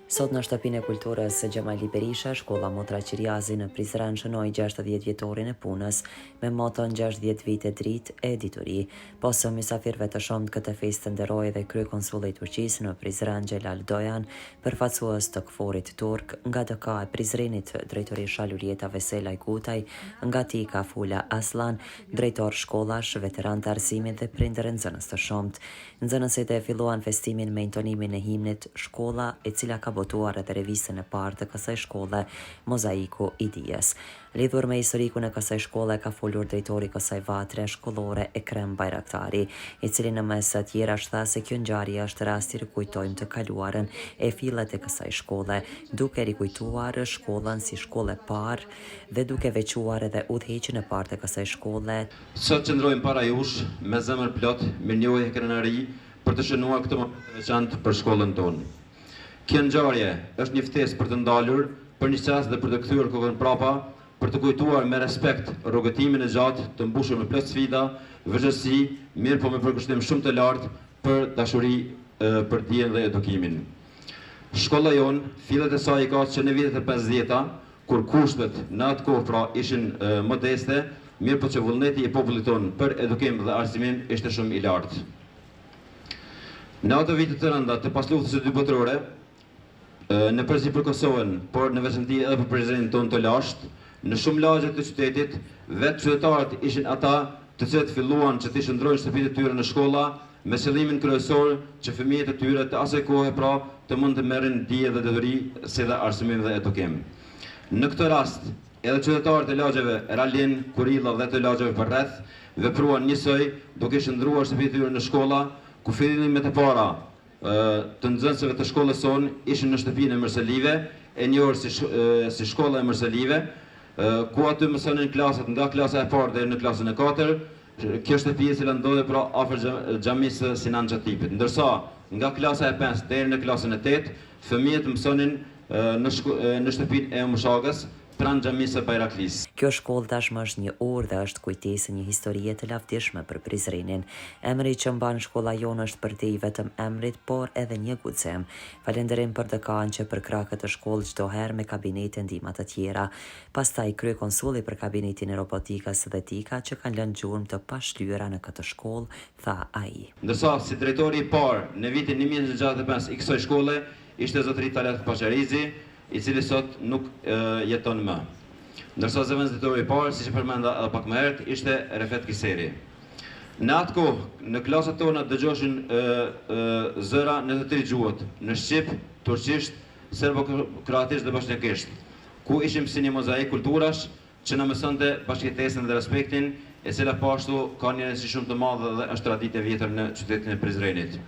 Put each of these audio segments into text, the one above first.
Sot në shtëpinë e kulturës së Xhamali Berisha, shkolla Motra Qiriazi në Prizren shënoi 60 vjetorin e punës me moton 60 vite dritë e dituri. Posë mysafirëve të shumtë këtë festë të nderoi dhe kryekonsulli i Turqisë në Prizren Xhelal Dojan, përfaqësues të KFOR-it turk, nga DK e Prizrenit drejtoresha Lulieta Veselaj Kutaj, nga TIKA Fula Aslan, drejtor shkollash, veteran të arsimit dhe prindër nxënës të shumtë. Nxënësit e filluan festimin me intonimin e himnit Shkolla, e cila ka botuar edhe revistën e parë të kësaj shkolle, Mozaiku i Dijes. Lidhur me historikun e kësaj shkolle ka folur drejtori i kësaj vatre shkollore Ekrem Bajraktari, i cili në mes të tjerash tha se kjo ngjarje është rast i rikujtojmë të kaluarën e fillet e kësaj shkolle, duke rikujtuar shkollën si shkollë e parë dhe duke veçuar edhe udhëheqjen e parë të kësaj shkolle. Sot qëndrojmë para jush me zemër plot, mirënjohje e krenari për të shënuar këtë moment të veçantë për shkollën tonë. Kjo ngjarje është një ftesë për të ndalur, për një çast dhe për të kthyer kokën prapa, për të kujtuar me respekt rrugëtimin e gjatë të mbushur me plot sfida, vështirësi, mirë po me përkushtim shumë të lartë për dashuri për dijen dhe edukimin. Shkolla jonë, fillet e saj i ka që në vitet e 50-ta, kur kushtet në atë kohë pra ishin modeste, mirë po që vullneti i popullit tonë për edukim dhe arsimin ishte shumë i lartë. Në ato vitet të rënda të pasluftës së dy botërore, në përzi për Kosovën, por në veçanti edhe për Prizrenin tonë të lashtë, në shumë lagje të qytetit, vetë qytetarët ishin ata të cilët filluan që të shndrojnë shtëpitë e tyre në shkolla, me qëllimin kryesor që fëmijët e tyre të asaj kohe pra të mund të merrin dije dhe detyrë si dhe arsimim dhe edukim. Në këtë rast, edhe qytetarët e lagjeve Ralin, Kurilla dhe të lagjeve përreth vepruan njësoj duke shndruar shtëpitë e tyre në shkolla, ku fillimet e para të nxënësve të shkollës sonë ishin në shtëpinë e Mërselive, e njohur si shkolla e Mërselive, ku aty mësonin klasat nga klasa e parë deri në klasën e 4. Kjo shtëpi e cila ndodhej pra afër xhamisë Sinan Xhatipit. Ndërsa nga klasa e 5 deri në klasën e 8, fëmijët mësonin në shtëpinë e Mushagës, pranë xhamisë së Bajraklis. Kjo shkollë tashmë është një orë dhe është kujtesë një historie të lavdishme për Prizrenin. Emri që mban shkolla jonë është për te i vetëm emrit, por edhe një guxim. Falënderim për dekan që përkrah këtë shkollë çdo herë me kabinete ndihma të tjera. Pastaj kryekonsulli për kabinetin e robotikës dhe TIKA që kanë lënë gjurmë të pashlyera në këtë shkollë, tha ai. Ndërsa si drejtori i parë në vitin 1965 i kësaj shkolle ishte zotëri Talat Paqarizi, i cili sot nuk jeton më. Ndërsa zëvendës drejtori i parë, siç e përmenda edhe pak më herët, ishte Refet Kiseri. Në atë kohë, në klasat tona dëgjoshin zëra në të 3 gjuhët, në shqip, turqisht, serbo-kroatisht dhe bosnjakisht, ku ishim si një mozaik kulturash që na mësonte bashkëjetesën dhe respektin, e cila po ashtu ka një rëndësi shumë të madhe dhe është traditë e vjetër në qytetin e Prizrenit.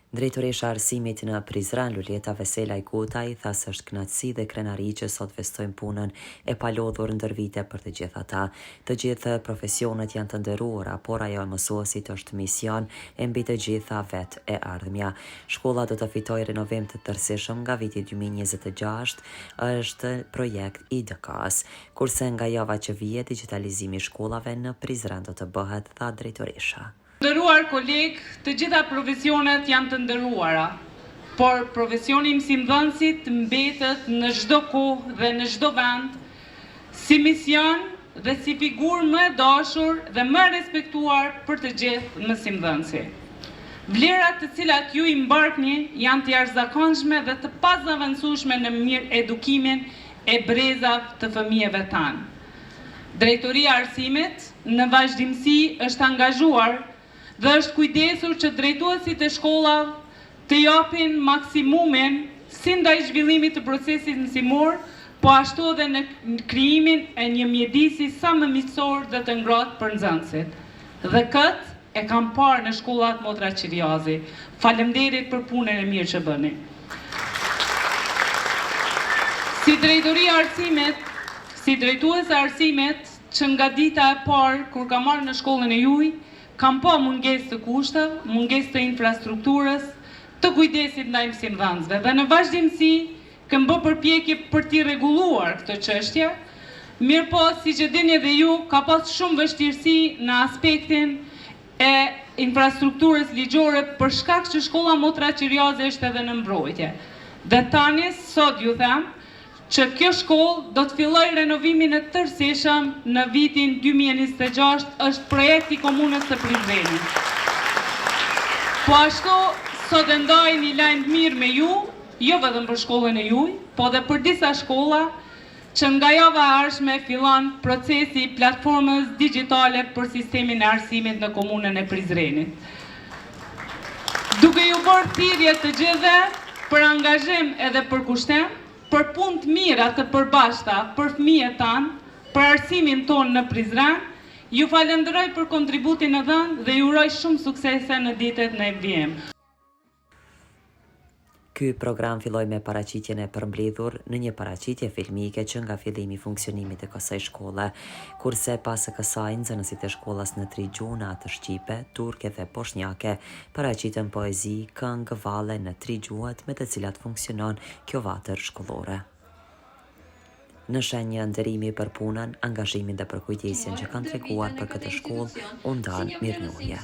Drejtoresha arsimit në Prizren, Lulieta Veselaj Kutaj, tha se është kënaqësi dhe krenari që sot festojmë punën e palodhur ndër vite për të gjithë ata. Të gjithë profesionet janë të nderuara, por ajo e mësuesit është mision e mbi të gjitha vetë e ardhmja. Shkolla do të fitojë renovim të tërësishëm nga viti 2026, është projekt i DK-s, kurse nga java që vije digitalizimi i shkollave në Prizren do të bëhet, tha drejtoresha. Nderuar kolegë, të gjitha profesionet janë të nderuara, por profesioni i mësimdhënësit mbetet në çdo kohë dhe në çdo vend si mision dhe si figurë më e dashur dhe më e respektuar për të gjithë mësimdhënësit. Vlerat të cilat ju i mbarkni janë të jashtëzakonshme dhe të pazaventësueshme në mirë edukimin e brezave të fëmijëve tanë. Drejtoria e arsimit në vazhdimsi është angazhuar dhe është kujdesur që drejtuesit e shkollave të japin maksimumin si ndaj zhvillimit të procesit mësimor, po ashtu edhe në krijimin e një mjedisi sa më miqësor dhe të ngrohtë për nxënësit. Dhe këtë e kam parë në shkollat Motra Qiriazi. Faleminderit për punën e mirë që bëni. Si drejtoria e arsimit, si drejtuese e arsimit që nga dita e parë kur kam marrë në shkollën e juaj, kam pa mungesë të kushtave, mungesë të infrastrukturës, të kujdesit ndaj mësimdhënësve dhe në vazhdimsi kam bërë përpjekje për t'i rregulluar këtë çështje. Mirë po, siç e dini edhe ju, ka pas shumë vështirësi në aspektin e infrastrukturës ligjore për shkak që shkolla Motra Qiriazi është edhe në mbrojtje. Dhe tani, sot ju them, që kjo shkollë do të filloj renovimin e tërësishëm në vitin 2026, është projekti komunës së Prizrenit. Po ashtu, sot e ndaj një lajm të mirë me ju, jo vetëm për shkollën e juaj, po dhe për disa shkolla, që nga java e ardhshme fillon procesi i platformës digjitale për sistemin e arsimit në komunën e Prizrenit. Duke ju bërë thirrje të gjithëve për angazhim edhe për kushtem, për punë të mira të përbashkëta për fëmijët tanë, për arsimin tonë në Prizren, ju falenderoj për kontributin e dhënë dhe ju uroj shumë suksese në ditët në vijim. Ky program filloi me paraqitjen e përmbledhur në një paraqitje filmike që nga fillimi i funksionimit të kësaj shkolle, kurse pas së kësaj nxënësit e shkollas në 3 gjuhë të shqipe, turke dhe bosnjake paraqitën poezi, këngë, valle në 3 gjuhët me të cilat funksionon kjo vatër shkollore. Në shenjë nderimi për punën, angazhimin dhe përkujdesjen që kanë treguar për këtë shkollë, u ndan mirënjohje.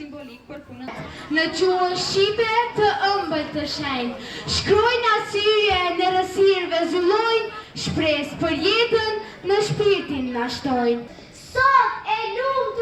Në gjuhën shqipe të ëmbël të shenjtë, shkruajnë asyje në rësirëve zullojnë, shpresë për jetën në shpirtin na shtojnë. Sot e lumë